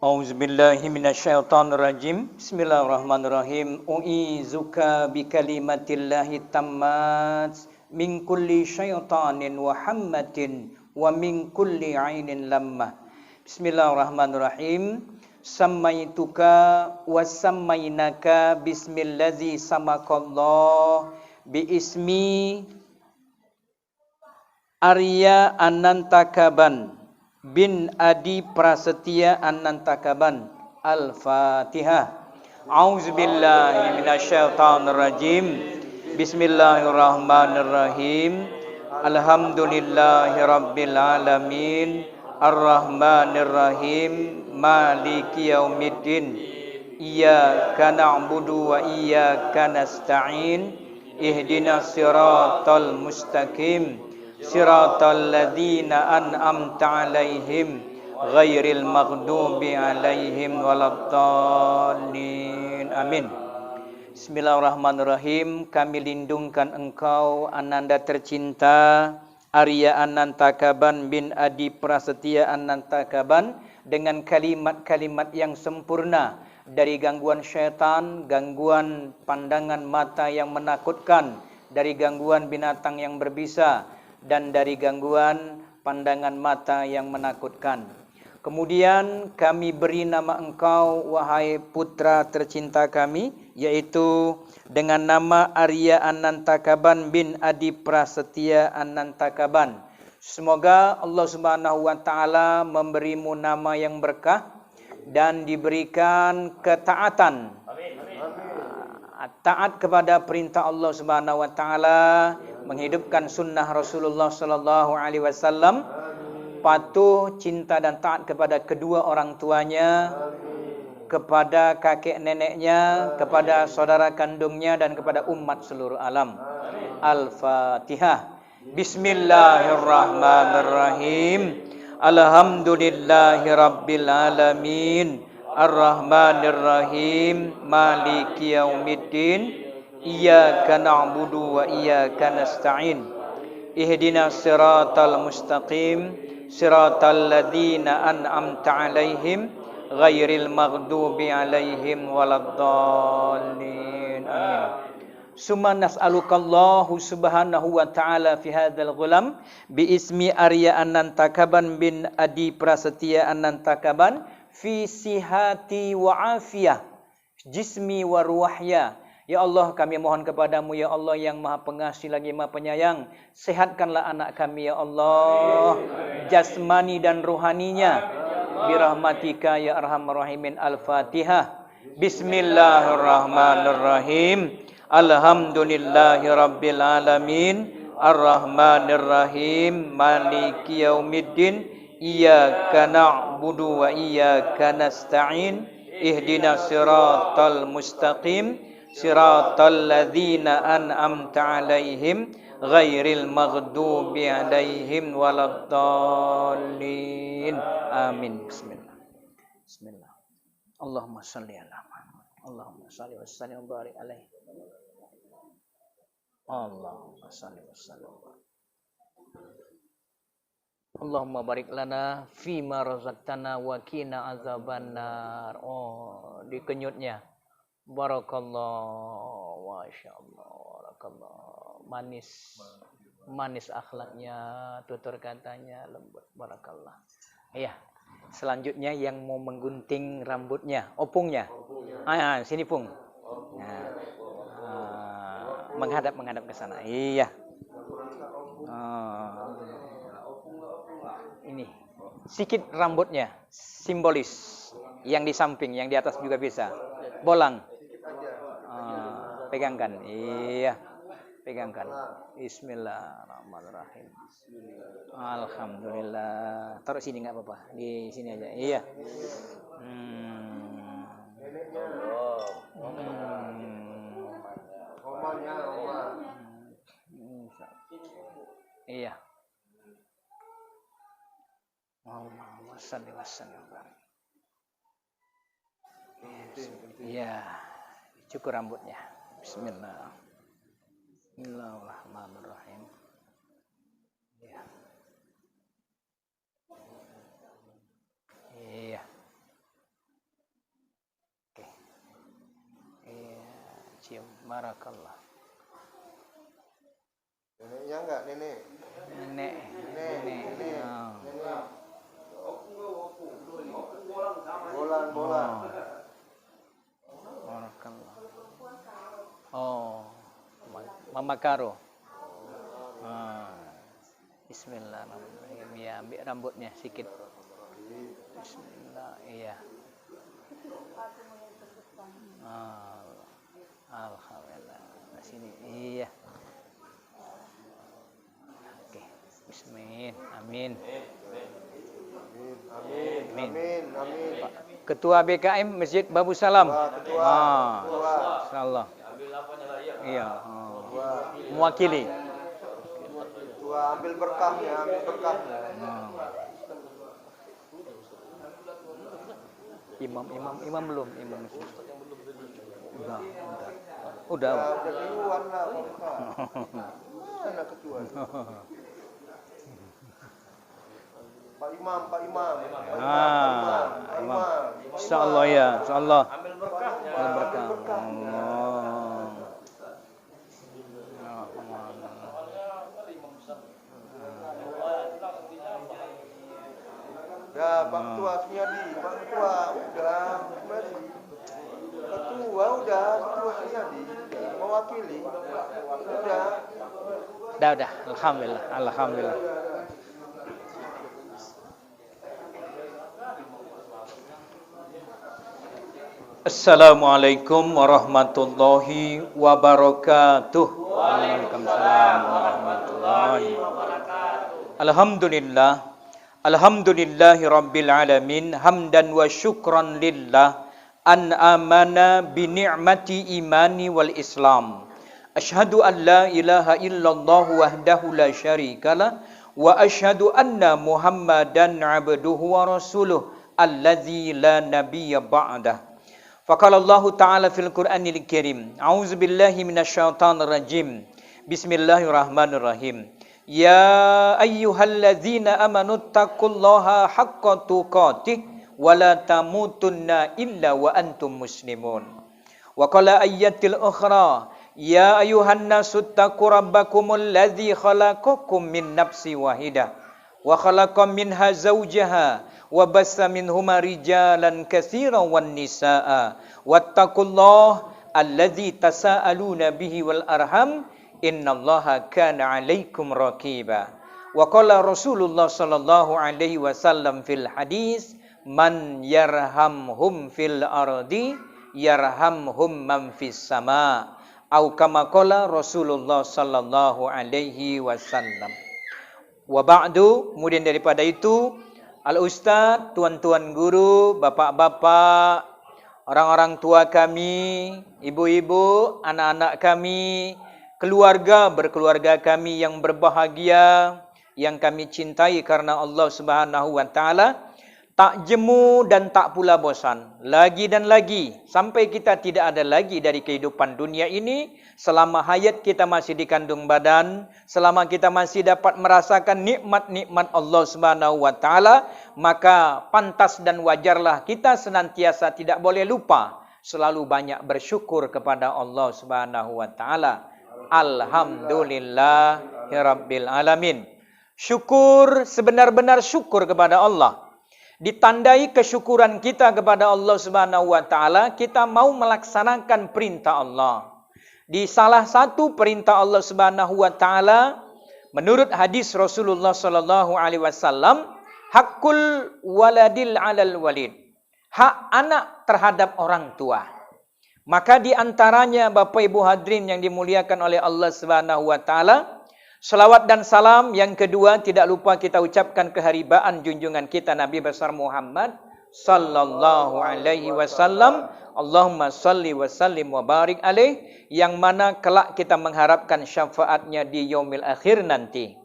A'udzubillahi minasyaitonirrajim. Bismillahirrahmanirrahim. U'izuka bikalimatillahi tammat min kulli syaitanin wa hammatin wa min kulli ainin lammah. Bismillahirrahmanirrahim. Sammaituka wa sammainaka bismillazi samakallah bi ismi Arya Anantakaban bin Adi Prasetya Anantakaban. Al-Fatihah. A'udzubillahi minasyaitonirrajim. Bismillahirrahmanirrahim. Alhamdulillahirabbil alamin. Arrahmanirrahim. Maliki yaumiddin. Iyyaka na'budu wa iyyaka nasta'in. Ihdinas siratal mustaqim. Siratal ladzina an'amta 'alaihim ghairil maghdubi 'alaihim waladdallin. Amin. Bismillahirrahmanirrahim. Kami lindungkan engkau Ananda tercinta Arya Anantakaban bin Adi Prasetya Anantakaban dengan kalimat-kalimat yang sempurna dari gangguan syaitan, gangguan pandangan mata yang menakutkan, dari gangguan binatang yang berbisa, dan dari gangguan pandangan mata yang menakutkan. Kemudian kami beri nama engkau, wahai putra tercinta kami, yaitu dengan nama Arya Anantakaban bin Adi Prasetya Anantakaban. Semoga Allah Subhanahu wa taala memberimu nama yang berkah dan diberikan ketaatan. Taat kepada perintah Allah Subhanahu wa taala, menghidupkan sunnah Rasulullah sallallahu alaihi wasallam, patuh, cinta dan taat kepada kedua orang tuanya, kepada kakek neneknya, kepada saudara kandungnya dan kepada umat seluruh alam. Al-Fatihah. Bismillahirrahmanirrahim. Alhamdulillahirabbil alamin. Ar-Rahmanir-Rahim. Maliki yaumiddin. Iyyaka na'budu wa iyyaka nasta'in. Ihdinas siratal mustaqim. Siratal ladzina an'amta 'alaihim ghairil maghdubi 'alaihim waladdallin. Amin. Summa nas'alukallahu subhanahu wa ta'ala fi hadzal ghulam bi ismi Arya Anantakaban bin Adi Prasetya Anantakaban fi sihati wa afiyah jismi wa ruhya. Ya Allah, kami mohon kepadamu ya Allah yang Maha Pengasih lagi Maha Penyayang, sehatkanlah anak kami ya Allah, jasmani dan rohaninya, birahmatika ya arhamar rahimin. Al-Fatihah. Bismillahirrahmanirrahim. Alhamdulillahirabbil alamin. Ar-Rahmanir-Rahim. Maliki yaumiddin. Iyyaka na'budu wa iyyaka nasta'in. Ihdinas siratal mustaqim. Siratal ladzina an'amta 'alaihim ghairil maghdubi 'alaihim waladdallin. Amin. Bismillah. Bismillah. Allahumma shalli ala Muhammad. Allahumma shalli wa sallim wa barik alaihi. Allahumma shalli wa sallim. Allahumma barik lana fima razaqtana wa qina azabannar. Oh, dikenyutnya. Barakallah, masyaallah, barakallah. Manis akhlaknya, tutur katanya lembut. Barakallah. Iya. Selanjutnya yang mau menggunting rambutnya, opungnya. Sini Pung. Menghadap ke sana. Iya. Ini sikit rambutnya, simbolis. Yang di samping, yang di atas juga bisa. Bolang. Pegangkan. Iya. Pegangkan. Bismillahirrahmanirrahim. Alhamdulillah. Taruh sini enggak apa-apa. Di sini aja. Iya. Iya. Allahumma shalli wa sallim. Iya. Cukur rambutnya. Bismillah. Bismillahirrahmanirrahim. Iya. Iya. cium. Barakallah. Neneknya enggak, nenek. Nenek. Bolan. Barakallah. Oh. Mama Karo. Bismillahirrahmanirrahim. Ya, ambil rambutnya sikit. Bismillah. Iya. Alhamdulillah. Sini. Iya. Oke. Bismillah. Amin. Pak Ketua BKM Masjid Babu Salam. Ketua. Insyaallah. Iya. Mewakili. Ketua ambil berkahnya. Imam belum, imam masjid. Udah. Udah duluan lah, Mana ketua? Pak Imam. Insyaallah ya, insyaallah. Ambil berkah. Ya, Pak Ketua Sunyadi, Pak Ketua udah Sunyadi mewakili. Udah. Alhamdulillah. Assalamualaikum warahmatullahi wabarakatuh. Waalaikumsalam warahmatullahi wabarakatuh. Alhamdulillahi rabbil alamin. Hamdan wa syukran lillah an amana bi ni'mati imani wal islam. Asyhadu an la ilaha illallah wahdahu la syarikalah wa asyhadu anna Muhammadan abduhu wa rasuluh allazi la nabiyya ba'dah. Faqala Allah Ta'ala fil Qur'anil Karim. A'udzu billahi minasyaitonir rajim. Bismillahirrahmanirrahim. Ya ayyuhalladzina amanu taqullaha haqqa tuqatih wa la tamutunna illa wa antum muslimun. Wa qala ayatil ukhra ya ayyuhan nasu taqu rabbakumul ladzi khalaqakum min nafsin wahidah wa khalaqa minha zawjaha wa bassa minhuma rijalan katsiran wan nisaa wattaqullaha allazi tasaaluna bihi wal arham innallaha kana 'alaikum raqiba. Wa qala Rasulullah sallallahu alaihi wasallam fil hadis man yarhamhum fil ardi yarhamhum man fis sama au kama qala Rasulullah sallallahu alaihi wasallam. Wa ba'du, kemudian daripada itu al-ustaz, tuan-tuan guru, bapak-bapak, orang-orang tua kami, ibu-ibu, anak-anak kami, berkeluarga kami yang berbahagia, yang kami cintai karena Allah Subhanahu wa taala, tak jemu dan tak pula bosan, lagi dan lagi sampai kita tidak ada lagi dari kehidupan dunia ini, selama hayat kita masih di kandung badan, selama kita masih dapat merasakan nikmat-nikmat Allah Subhanahu wa taala, maka pantas dan wajarlah kita senantiasa tidak boleh lupa selalu banyak bersyukur kepada Allah Subhanahu wa taala. Alhamdulillahirabbil alamin. Syukur, sebenar-benar syukur kepada Allah. Ditandai kesyukuran kita kepada Allah Subhanahu wa taala, kita mau melaksanakan perintah Allah. Di salah satu perintah Allah Subhanahu wa taala, menurut hadis Rasulullah sallallahu alaihi wasallam, hakul waladil 'alal walid. Hak anak terhadap orang tua. Maka di antaranya Bapak Ibu hadirin yang dimuliakan oleh Allah Subhanahu wa taala, salawat dan salam yang kedua tidak lupa kita ucapkan keharibaan junjungan kita Nabi besar Muhammad sallallahu alaihi wasallam. Allahumma salli wa sallim wa barik alaih, yang mana kelak kita mengharapkan syafaatnya di yaumil akhir nanti.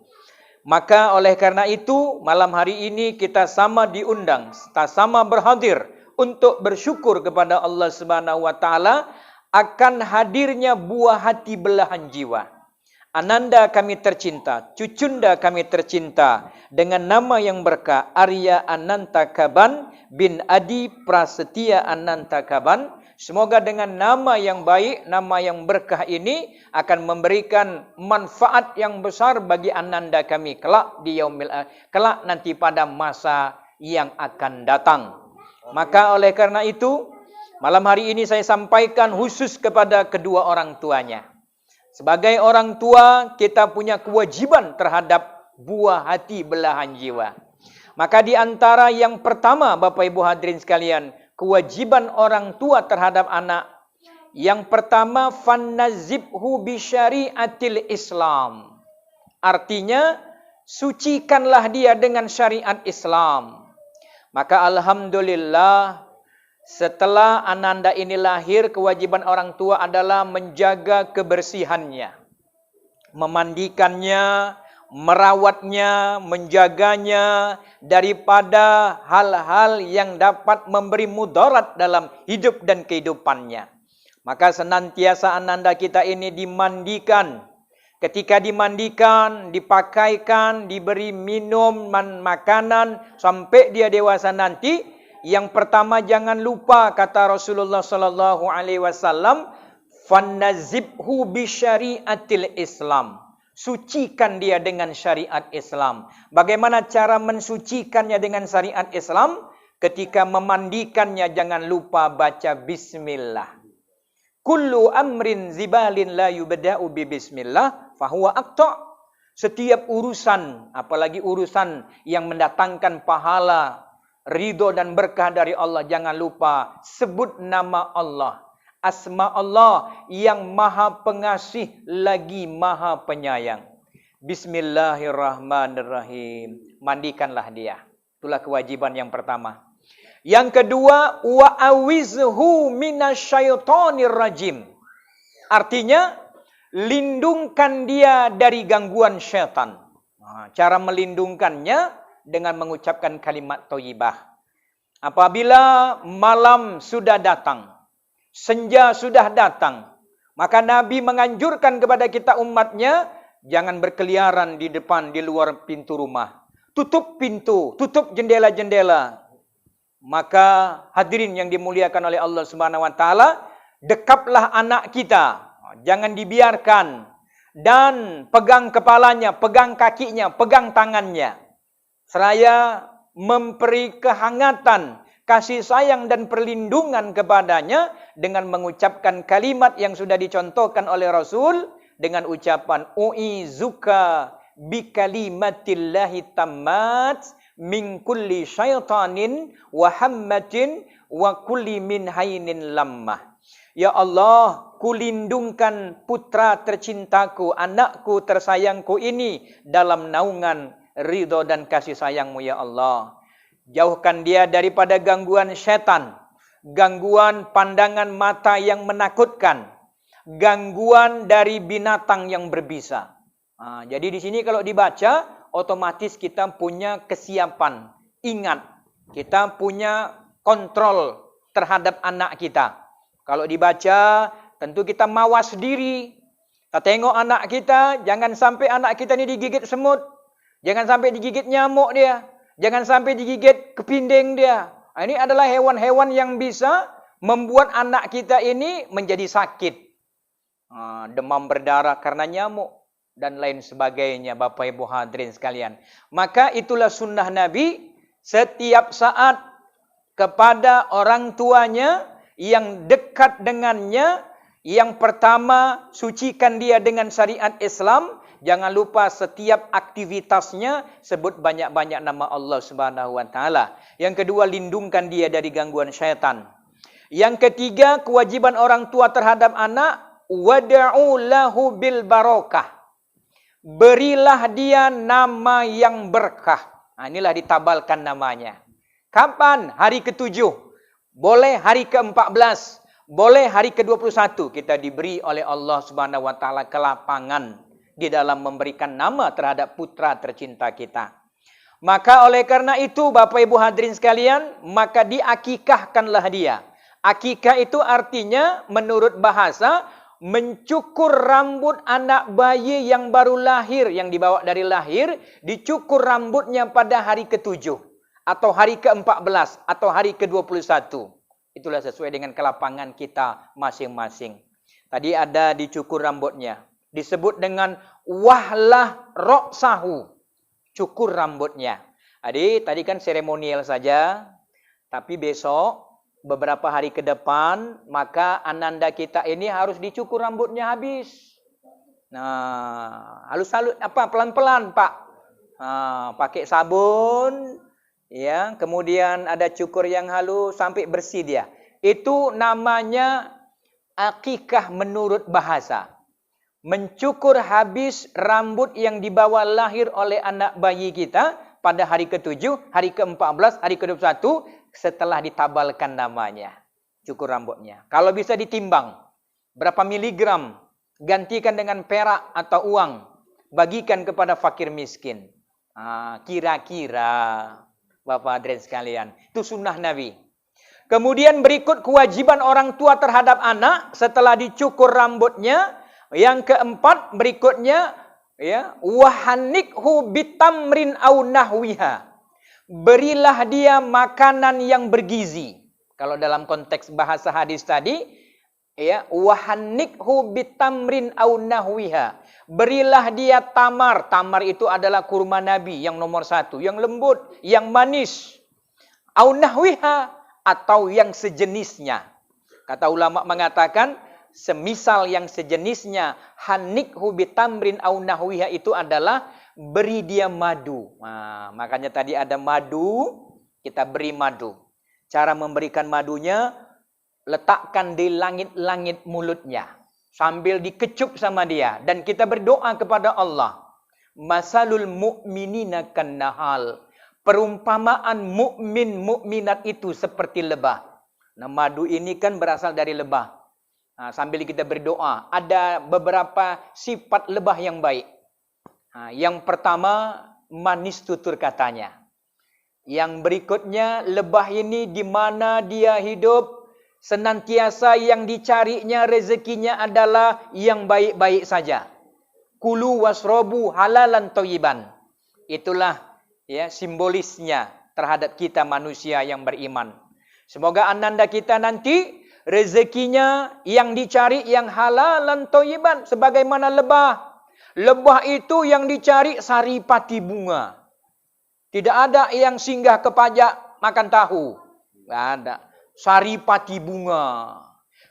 Maka oleh karena itu malam hari ini kita sama diundang, kita sama berhadir untuk bersyukur kepada Allah Subhanahu wa taala akan hadirnya buah hati belahan jiwa. Ananda kami tercinta, cucunda kami tercinta, dengan nama yang berkah Arya Anantakaban bin Adi Prasetya Anantakaban, Semoga dengan nama yang baik, nama yang berkah ini akan memberikan manfaat yang besar bagi ananda kami kelak di yaumil kelak nanti pada masa yang akan datang. Maka oleh karena itu, malam hari ini saya sampaikan khusus kepada kedua orang tuanya. Sebagai orang tua, kita punya kewajiban terhadap buah hati belahan jiwa. Maka di antara yang pertama, Bapak Ibu hadirin sekalian, kewajiban orang tua terhadap anak. Yang pertama, fannazibhu bisyariatil Islam. Artinya, sucikanlah dia dengan syariat Islam. Maka alhamdulillah, setelah ananda ini lahir, kewajiban orang tua adalah menjaga kebersihannya. Memandikannya, merawatnya, menjaganya daripada hal-hal yang dapat memberi mudarat dalam hidup dan kehidupannya. Maka senantiasa ananda kita ini dimandikan. Ketika dimandikan, dipakaikan, diberi minum, makanan sampai dia dewasa nanti, yang pertama jangan lupa kata Rasulullah sallallahu alaihi wasallam, fannazibhu bisyariatil Islam. Sucikan dia dengan syariat Islam. Bagaimana cara mensucikannya dengan syariat Islam? Ketika memandikannya jangan lupa baca bismillah. Kullu amrin zibalin la yubda'u bi bismillah fahuwa aqta'. Setiap urusan, apalagi urusan yang mendatangkan pahala, ridho dan berkah dari Allah, jangan lupa sebut nama Allah. Asma Allah yang maha pengasih lagi maha penyayang. Bismillahirrahmanirrahim. Mandikanlah dia. Itulah kewajiban yang pertama. Yang kedua, wa'awizhu minasyaitonir rajim. Artinya, lindungkan dia dari gangguan syaitan. Cara melindungkannya dengan mengucapkan kalimat thayyibah. Apabila malam sudah datang, senja sudah datang, maka Nabi menganjurkan kepada kita umatnya, jangan berkeliaran di depan, di luar pintu rumah. Tutup pintu, tutup jendela-jendela. Maka hadirin yang dimuliakan oleh Allah Subhanahu wa taala, dekaplah anak kita. Jangan dibiarkan. Dan pegang kepalanya, pegang kakinya, pegang tangannya. Seraya memberi kehangatan, kasih sayang dan perlindungan kepadanya dengan mengucapkan kalimat yang sudah dicontohkan oleh Rasul dengan ucapan u'izuka bikalimatillahi tammat min kulli syaitanin wa hammatin wa kulli min hainin lammah. Ya Allah, kulindungkan putra tercintaku, anakku tersayangku ini dalam naungan ridho dan kasih sayangmu ya Allah. Jauhkan dia daripada gangguan syaitan, gangguan pandangan mata yang menakutkan, gangguan dari binatang yang berbisa. Jadi di sini kalau dibaca, otomatis kita punya kesiapan. Ingat, kita punya kontrol terhadap anak kita. Kalau dibaca, tentu kita mawas diri. Kita tengok anak kita, jangan sampai anak kita ini digigit semut. Jangan sampai digigit nyamuk dia. Jangan sampai digigit kepinding dia. Ini adalah hewan-hewan yang bisa membuat anak kita ini menjadi sakit. Demam berdarah karena nyamuk. Dan lain sebagainya, Bapak Ibu hadirin sekalian. Maka itulah sunnah Nabi, setiap saat kepada orang tuanya yang dekat dengannya, yang pertama sucikan dia dengan syariat Islam. Jangan lupa setiap aktivitasnya sebut banyak-banyak nama Allah Subhanahu wa taala. Yang kedua, lindungkan dia dari gangguan syaitan. Yang ketiga, kewajiban orang tua terhadap anak, wad'u lahu bil barakah. Berilah dia nama yang berkah. Inilah ditabalkan namanya. Kapan? Hari ke-7. Boleh hari ke-14. Boleh hari ke-21. Kita diberi oleh Allah Subhanahu wa taala kelapangan di dalam memberikan nama terhadap putra tercinta kita. Maka oleh karena itu Bapak Ibu hadirin sekalian, maka diakikahkanlah dia. Akikah itu artinya menurut bahasa mencukur rambut anak bayi yang baru lahir, yang dibawa dari lahir, dicukur rambutnya pada hari ke-7 atau hari ke-14 atau hari ke-21. Itulah sesuai dengan kelapangan kita masing-masing. Tadi ada dicukur rambutnya. Disebut dengan wahlah roksahu. Cukur rambutnya. Tadi kan seremonial saja. Tapi besok, beberapa hari ke depan, maka ananda kita ini harus dicukur rambutnya habis. Nah, halus-halus pelan-pelan, Pak. Nah, pakai sabun, ya, kemudian ada cukur yang halus sampai bersih dia. Itu namanya akikah menurut bahasa. Mencukur habis rambut yang dibawa lahir oleh anak bayi kita pada hari ke-7, hari ke-14, hari ke-21 setelah ditabalkan namanya. Cukur rambutnya. Kalau bisa ditimbang berapa miligram, gantikan dengan perak atau uang, bagikan kepada fakir miskin. Kira-kira Bapak hadirin sekalian, itu sunnah Nabi. Kemudian berikut kewajiban orang tua terhadap anak setelah dicukur rambutnya. Yang keempat berikutnya, ya, wahanikhu bitamrin au nahwiha. Berilah dia makanan yang bergizi. Kalau dalam konteks bahasa hadis tadi, ya, wahanikhu bitamrin au nahwiha. Berilah dia tamar. Tamar itu adalah kurma Nabi yang nomor 1, yang lembut, yang manis. Au nahwiha, atau yang sejenisnya. Kata ulama mengatakan, semisal yang sejenisnya, hanikhu bitamrin au nahwiha itu adalah beri dia madu. Nah, makanya tadi ada madu, kita beri madu. Cara memberikan madunya, letakkan di langit-langit mulutnya. Sambil dikecup sama dia. Dan kita berdoa kepada Allah. Masalul mu'minina kannahal. Perumpamaan mukminat itu seperti lebah. Nah, madu ini kan berasal dari lebah. Nah, sambil kita berdoa, ada beberapa sifat lebah yang baik. Nah, yang pertama, manis tutur katanya. Yang berikutnya, lebah ini di mana dia hidup, senantiasa yang dicarinya rezekinya adalah yang baik-baik saja. Kulu wasrobu halalan thayyiban. Itulah, ya, simbolisnya terhadap kita manusia yang beriman. Semoga ananda kita nanti rezekinya yang dicari yang halalan thayyiban, sebagaimana lebah. Lebah itu yang dicari saripati bunga. Tidak ada yang singgah ke pajak makan tahu. Tidak ada. Saripati bunga.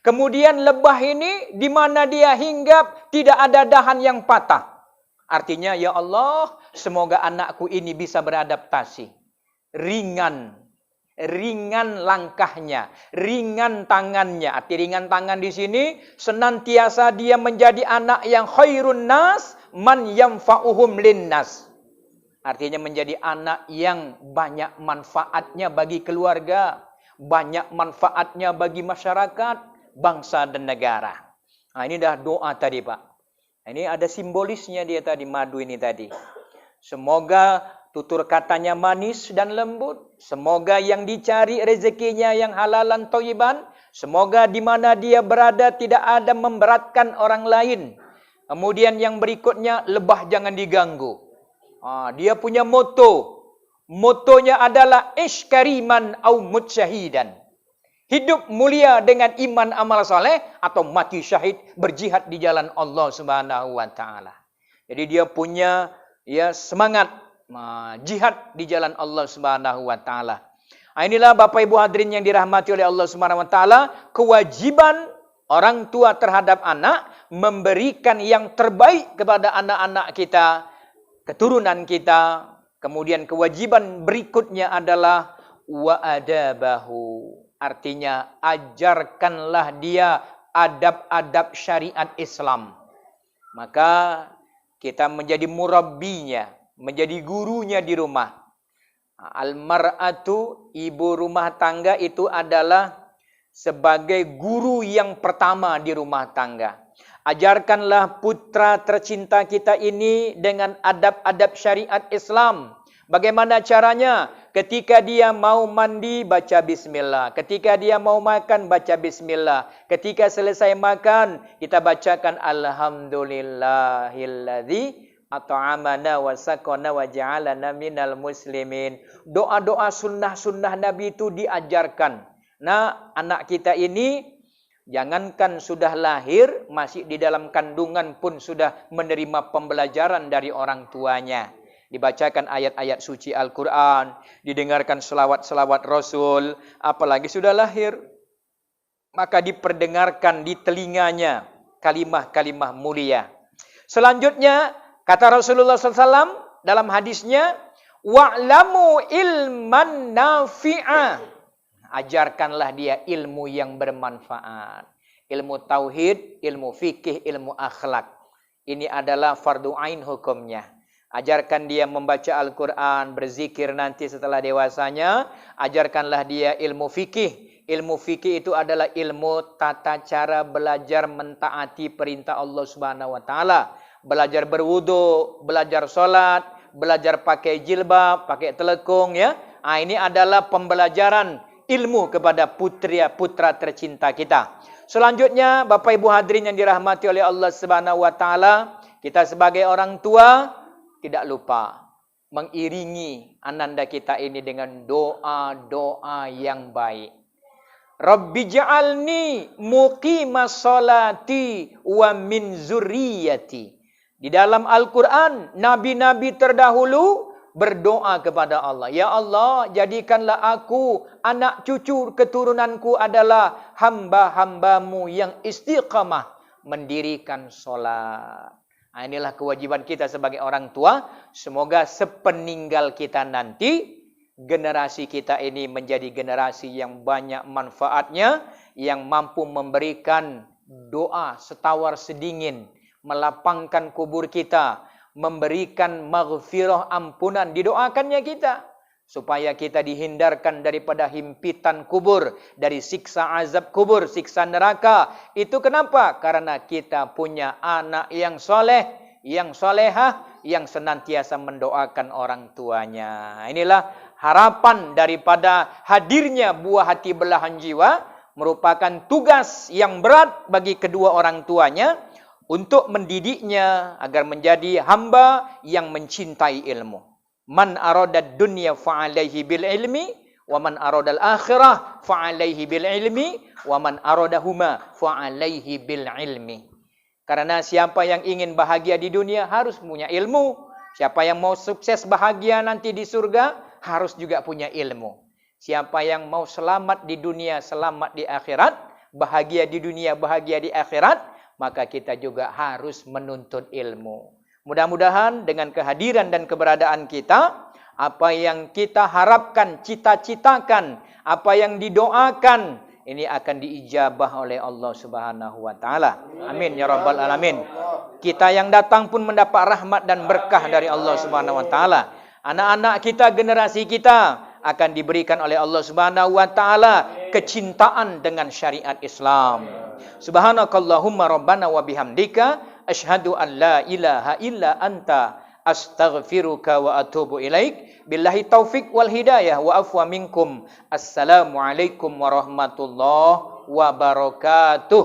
Kemudian lebah ini di mana dia hinggap tidak ada dahan yang patah. Artinya, ya Allah, semoga anakku ini bisa beradaptasi. Ringan langkahnya, ringan tangannya. Arti ringan tangan di sini, senantiasa dia menjadi anak yang khairun nas man yamfa'uhum linnas. Artinya menjadi anak yang banyak manfaatnya bagi keluarga, banyak manfaatnya bagi masyarakat, bangsa dan negara. Nah, ini dah doa tadi, Pak. Ini ada simbolisnya dia tadi, madu ini tadi. Semoga tutur katanya manis dan lembut. Semoga yang dicari rezekinya yang halalan thayyiban. Semoga di mana dia berada tidak ada memberatkan orang lain. Kemudian yang berikutnya, lebah jangan diganggu. Dia punya moto. Motonya adalah ish kariman au mut syahidan. Hidup mulia dengan iman amal saleh atau mati syahid berjihad di jalan Allah Subhanahu wa taala. Jadi dia punya, ya, semangat jihad di jalan Allah Subhanahu wa taala. Inilah Bapak Ibu hadirin yang dirahmati oleh Allah Subhanahu wa taala, kewajiban orang tua terhadap anak memberikan yang terbaik kepada anak-anak kita, keturunan kita. Kemudian kewajiban berikutnya adalah wa adabahu. Artinya ajarkanlah dia adab-adab syariat Islam. Maka kita menjadi murabbinya, menjadi gurunya di rumah. Al-mar'atu, ibu rumah tangga itu adalah sebagai guru yang pertama di rumah tangga. Ajarkanlah putra tercinta kita ini dengan adab-adab syariat Islam. Bagaimana caranya? Ketika dia mau mandi, baca bismillah. Ketika dia mau makan, baca bismillah. Ketika selesai makan, kita bacakan alhamdulillahilladzi at'amana wa sakana wa ja'alana minal muslimin. Doa-doa sunnah-sunnah Nabi itu diajarkan. Nah, anak kita ini jangankan sudah lahir, masih di dalam kandungan pun sudah menerima pembelajaran dari orang tuanya. Dibacakan ayat-ayat suci Al-Quran, didengarkan selawat-selawat Rasul, apalagi sudah lahir. Maka diperdengarkan di telinganya kalimah-kalimah mulia. Selanjutnya, kata Rasulullah SAW dalam hadisnya, wa'lamu ilman nafi'a. Ajarkanlah dia ilmu yang bermanfaat. Ilmu tauhid, ilmu fikih, ilmu akhlak. Ini adalah fardu ain hukumnya. Ajarkan dia membaca Al-Quran, berzikir nanti setelah dewasanya. Ajarkanlah dia ilmu fikih. Ilmu fikih itu adalah ilmu tata cara belajar mentaati perintah Allah Subhanahu wa taala. Belajar berwudu, belajar salat, belajar pakai jilbab, pakai telekung ya. Ini adalah pembelajaran ilmu kepada putra tercinta kita. Selanjutnya, Bapak Ibu hadirin yang dirahmati oleh Allah Subhanahu wa taala, kita sebagai orang tua tidak lupa mengiringi ananda kita ini dengan doa-doa yang baik. Rabbi ja'alni muqimas sholati wa min zurriyyati. Di dalam Al-Quran, nabi-nabi terdahulu berdoa kepada Allah. Ya Allah, jadikanlah aku, anak cucu keturunanku adalah hamba-hambamu yang istiqamah mendirikan sholat. Nah, inilah kewajiban kita sebagai orang tua. Semoga sepeninggal kita nanti, generasi kita ini menjadi generasi yang banyak manfaatnya, yang mampu memberikan doa setawar sedingin, melapangkan kubur kita, memberikan maghfirah, ampunan, didoakannya kita. Supaya kita dihindarkan daripada himpitan kubur, dari siksa azab kubur, siksa neraka. Itu kenapa? Karena kita punya anak yang soleh, yang solehah, yang senantiasa mendoakan orang tuanya. Inilah harapan daripada hadirnya buah hati belahan jiwa, merupakan tugas yang berat bagi kedua orang tuanya, untuk mendidiknya agar menjadi hamba yang mencintai ilmu. Man aradad dunya fa'alaihi bil ilmi, wa man aradal akhirah fa'alaihi bil ilmi, wa man aradahuma fa'alaihi bil ilmi. Karena siapa yang ingin bahagia di dunia harus punya ilmu. Siapa yang mau sukses bahagia nanti di surga harus juga punya ilmu. Siapa yang mau selamat di dunia, selamat di akhirat, bahagia di dunia, bahagia di akhirat, maka kita juga harus menuntut ilmu. Mudah-mudahan dengan kehadiran dan keberadaan kita, apa yang kita harapkan, cita-citakan, apa yang didoakan, ini akan diijabah oleh Allah Subhanahu wa taala. Amin ya rabbal alamin. Kita yang datang pun mendapat rahmat dan berkah dari Allah Subhanahu wa taala. Anak-anak kita, generasi kita akan diberikan oleh Allah Subhanahu wa taala kecintaan dengan syariat Islam. Subhanakallahumma rabbana wa bihamdika asyhadu an la ilaha illa anta astaghfiruka wa atubu ilaik. Billahi taufik wal hidayah wa afwa minkum. Assalamualaikum warahmatullahi wabarakatuh.